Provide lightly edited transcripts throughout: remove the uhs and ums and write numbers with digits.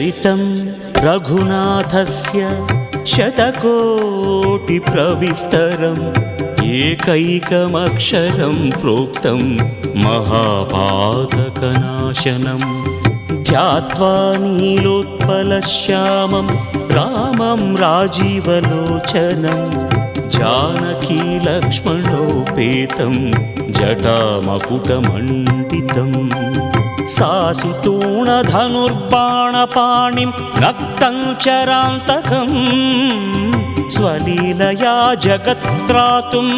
चरितं रघुनाथस्य शतकोटिप्रविस्तरम् एकैकमक्षरं प्रोक्तं महापातकनाशनं ध्यात्वा नीलोत्पलश्यामं रामं राजीवलोचनं जानकीलक्ष्मणोपेतं जटामकुटमण्डितं सासितूणधनुर्बाणपाणिं नक्तं चरान्तकम् स्वलीलया जगत्त्रातुम्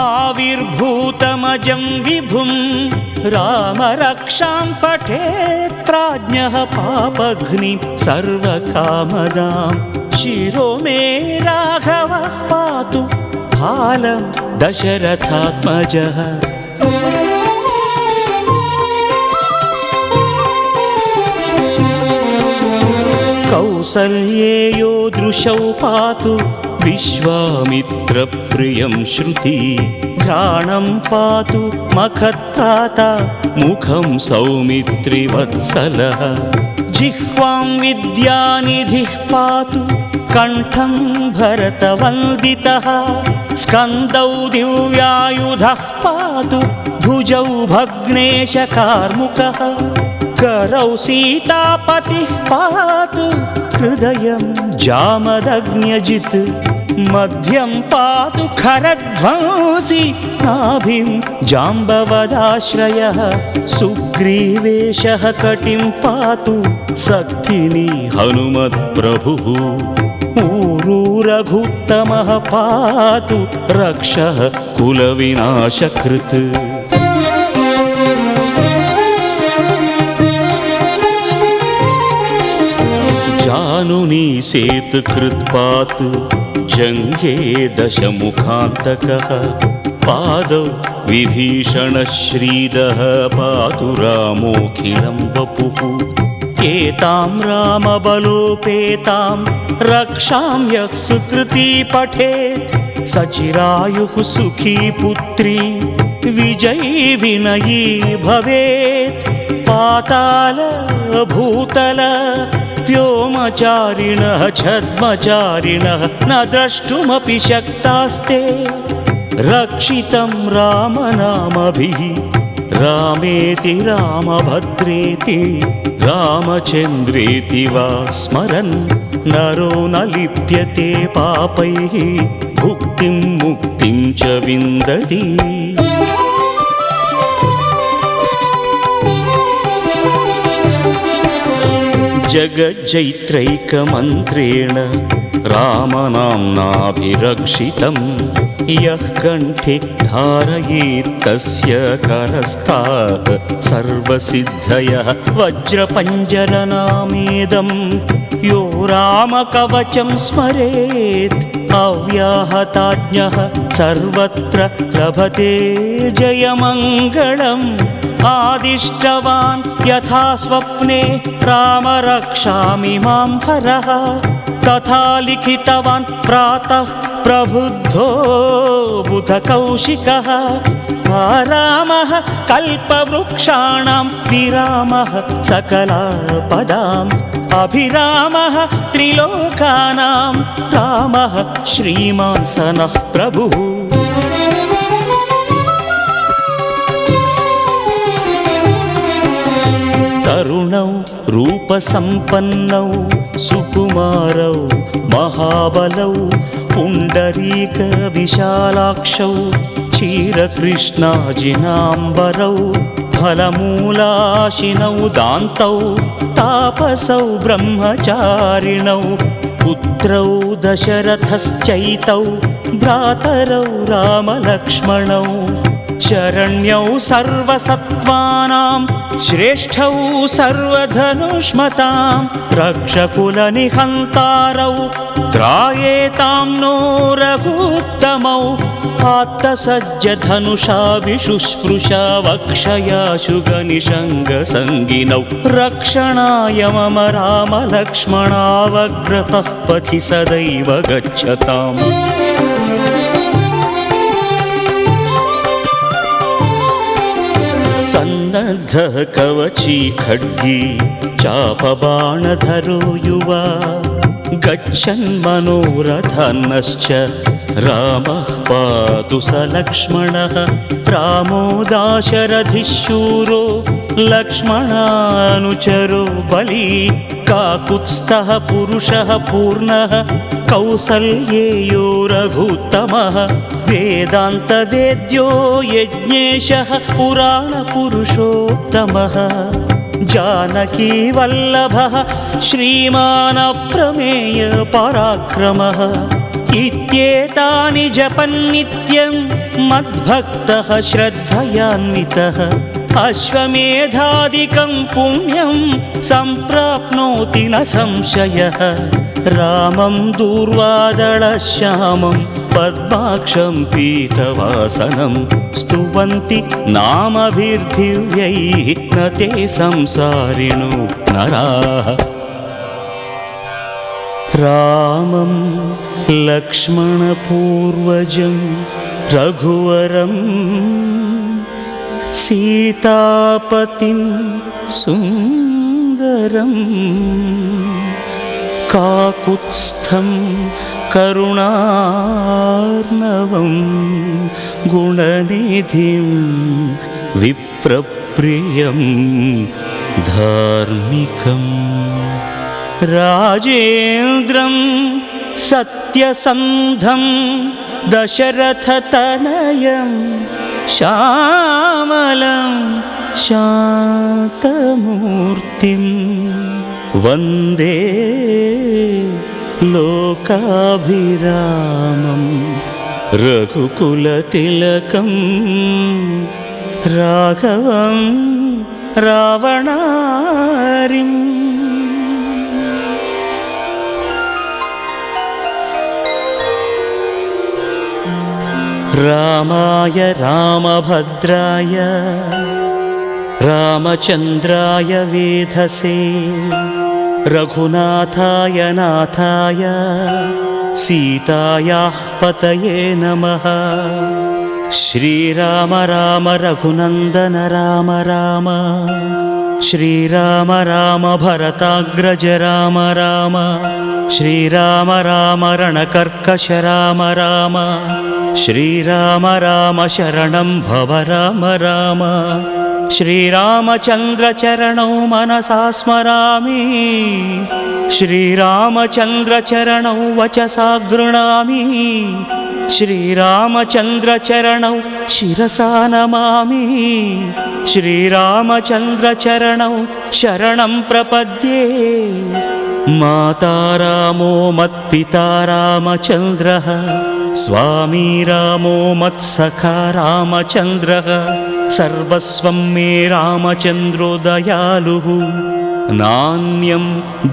आविर्भूतमजं विभुं रामरक्षां पठेत् प्राज्ञः पापघ्निं सर्वकामदां शिरो मे राघवः पातु भालं दशरथात्मजः। कौसल्येयो दृशौ पातु विश्वामित्रप्रियं श्रुति घ्राणं पातु मखत्राता मुखं सौमित्रिवत्सलः जिह्वां विद्यानिधिः पातु कण्ठं भरतवन्दितः स्कन्दौ दिव्यायुधः पातु भुजौ भग्नेशकार्मुकः करौ सीतापतिः पातु हृदयं जामदग्न्यजित् मध्यं पातु खरध्वंसी नाभिं जाम्बवदाश्रयः सुग्रीवेशः कटिं पातु सक्थिनी हनुमत्प्रभुः ऊरू रघुत्तमः पातु रक्षः कुलविनाशकृत् जानुनी सेतुकृत्पातु जङ्घे दशमुखान्तकः पादौ विभीषणश्रीदः पातु रामोऽखिलं वपुः एतां रामबलोपेतां रक्षां यः सुकृती पठेत् सचिरायुः सुखी पुत्री विजयी विनयी भवेत् पाताल भूतल व्योमचारिणः छद्मचारिणः न द्रष्टुमपि शक्तास्ते रक्षितं रामनामभिः रामेति रामभद्रेति रामचन्द्रेति वा स्मरन् नरो न लिप्यते पापैः भुक्तिं मुक्तिं च विन्दति। जगज्जैत्रैकमन्त्रेण रामनाम्नाभिरक्षितं यः कण्ठे धारयेत् तस्य करस्थाः सर्वसिद्धयः वज्रपञ्जरनामेदं यो रामकवचं स्मरेत् अव्याहताज्ञः सर्वत्र लभते जयमङ्गलम् आदिष्टवान् यथा स्वप्ने राम रक्षामि मां हरः तथा लिखितवान् प्रातः प्रबुद्धो बुधकौशिकः रामः कल्पवृक्षाणां विरामः सकलापदाम् अभिरामः त्रिलोकानां रामः श्रीमान् सनः प्रभुः। तरुणौ रूपसम्पन्नौ सुकुमारौ महाबलौ पुण्डरीकविशालाक्षौ क्षीरकृष्णाजिनाम्बरौ फलमूलाशिनौ दान्तौ तापसौ ब्रह्मचारिणौ पुत्रौ दशरथश्चैतौ भ्रातरौ रामलक्ष्मणौ शरण्यौ सर्वसत्त्वानां श्रेष्ठौ सर्वधनुष्मतां रक्षकुलनिहन्तारौ त्रायेतां नो रघुत्तमौ आत्तसज्जधनुषा विशुस्पृशा वक्षयाशुगनिषङ्गसङ्गिनौ रक्षणाय मम रामलक्ष्मणावग्रतः पथि सदैव गच्छताम्। सन्नद्धः कवची खड्गी चापबाणधरो युवा गच्छन्मनोरथन्नश्च रामः पातु स लक्ष्मणः रामो दाशरथिः शूरो लक्ष्मणानुचरो बली काकुत्स्थः पुरुषः पूर्णः कौसल्येयो रघुत्तमः वेदान्तवेद्यो यज्ञेशः पुराणपुरुषोत्तमः जानकीवल्लभः श्रीमान् अप्रमेय पराक्रमः इत्येतानि जपन्नित्यं मद्भक्तः श्रद्धयान्वितः अश्वमेधादिकं पुण्यं सम्प्राप्नोति न संशयः रामं दूर्वादळश्यामं पद्माक्षं पीतवासनं स्तुवन्ति नामभिर्दिव्यैः न ते संसारिणो नराः रामं लक्ष्मणपूर्वजं रघुवरं सीतापतिं सुन्दरं काकुत्स्थं करुणार्णवं गुणनिधिं विप्रप्रियं धार्मिकम् राजेन्द्रं सत्यसन्धं दशरथतनयं श्यामलं शान्तमूर्तिं वन्दे लोकाभिरामं रघुकुलतिलकं राघवं रावणारिम् रामाय रामभद्राय रामचन्द्राय वेधसे रघुनाथाय नाथाय सीतायाः पतये नमः श्रीराम राम रघुनन्दन राम राम श्रीराम राम भरताग्रज राम राम श्रीराम राम रणकर्कश राम राम श्रीराम राम शरणं भव राम राम श्रीरामचन्द्रचरणौ मनसा स्मरामि श्रीरामचन्द्रचरणौ वचसा गृह्णामि श्रीरामचन्द्रचरणौ शिरसा नमामि श्रीरामचन्द्रचरणौ शरणं प्रपद्ये माता रामो मत्पिता रामचन्द्रः स्वामी रामो मत्सखा रामचन्द्रः सर्वस्वं मे रामचन्द्रो दयालुः नान्यं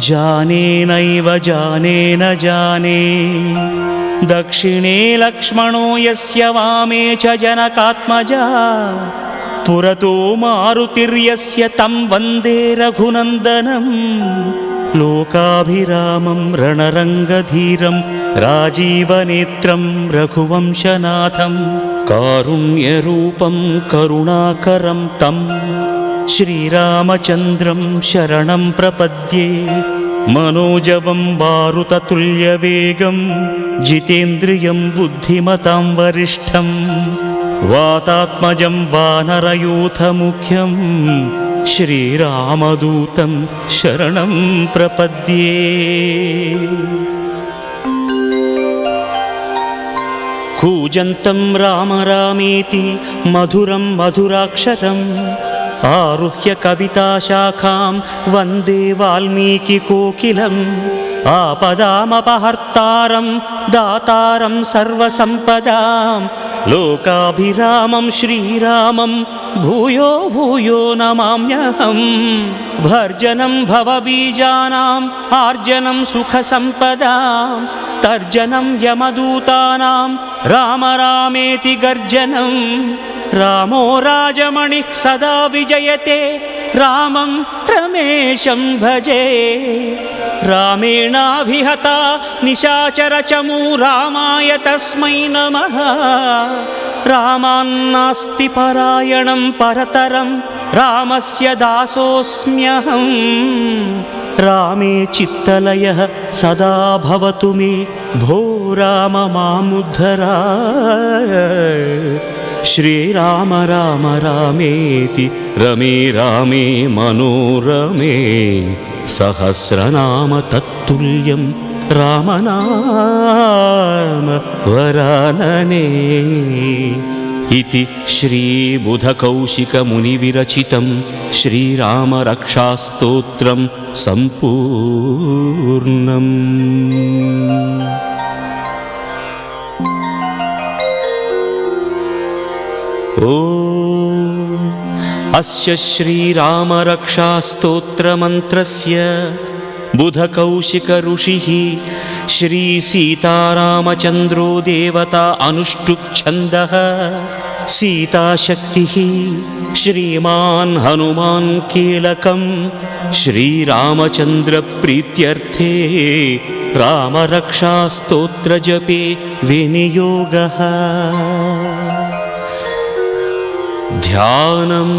जाने नैव जाने न जाने दक्षिणे लक्ष्मणो यस्य वामे च जनकात्मजा पुरतो मारुतिर्यस्य तं वन्दे रघुनन्दनं लोकाभिरामं रणरङ्गधीरं राजीवनेत्रं रघुवंशनाथं कारुण्यरूपं करुणाकरं तं श्रीरामचन्द्रं शरणं प्रपद्ये मनोजवं मारुततुल्यवेगं जितेन्द्रियं बुद्धिमतां वरिष्ठं वातात्मजं वानरयूथमुख्यं श्रीरामदूतं शरणं प्रपद्ये कूजन्तं राम रामेति मधुरं मधुराक्षरम् आरुह्य कविताशाखां वन्दे वाल्मीकिकोकिलम् आपदामपहर्तारं दातारं सर्वसम्पदां लोकाभिरामं श्रीरामं भूयो भूयो नमाम्यहं भर्जनं भवबीजानाम् आर्जनं सुखसम्पदां तर्जनं यमदूतानां राम रामेति गर्जनं रामो राजमणिः सदा विजयते रामं रमेशं भजे रामेणाभिहता निशाचरचमू रामाय तस्मै नमः रामान्नास्ति परायणं परतरं रामस्य दासोऽस्म्यहं रामे चित्तलयः सदा भवतु मे भो राम मामुद्धर श्रीराम राम रामेति रमे रामे मनोरमे सहस्रनाम तत्तुल्यं रामनाम वरानने इति श्रीबुधकौशिकमुनिविरचितं श्रीरामरक्षास्तोत्रं सम्पूर्णम्। अस्य श्रीरामरक्षास्तोत्रमन्त्रस्य बुधकौशिकऋषिः श्रीसीतारामचन्द्रो देवता अनुष्टुप्-छन्दः सीताशक्तिः श्रीमान् हनुमान् कीलकं श्रीरामचन्द्रप्रीत्यर्थे रामरक्षास्तोत्रजपे विनियोगः। ध्यानम्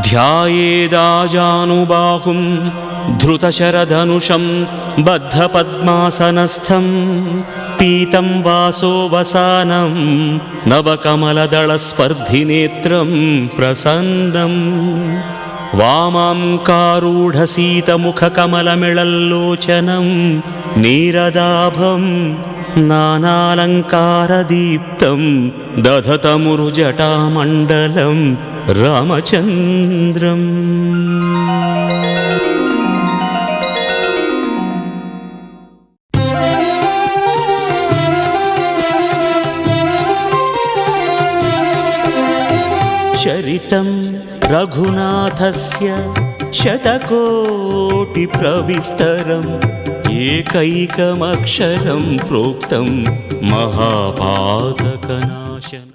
ध्यायेदाजानुबाहुं धृतशरधनुषं बद्धपद्मासनस्थं पीतं वासोवसानं नवकमलदलस्पर्धिनेत्रं प्रसन्नं वामाङ्कारूढसीतमुखकमलमिळल्लोचनं नीरदाभं नानालङ्कारदीप्तं दधतमुरुजटामण्डलं रामचन्द्रम्। चरितं रघुनाथस्य शतकोटिप्रविस्तरम् एकैकमक्षरं प्रोक्तं महापातकनाशनम्।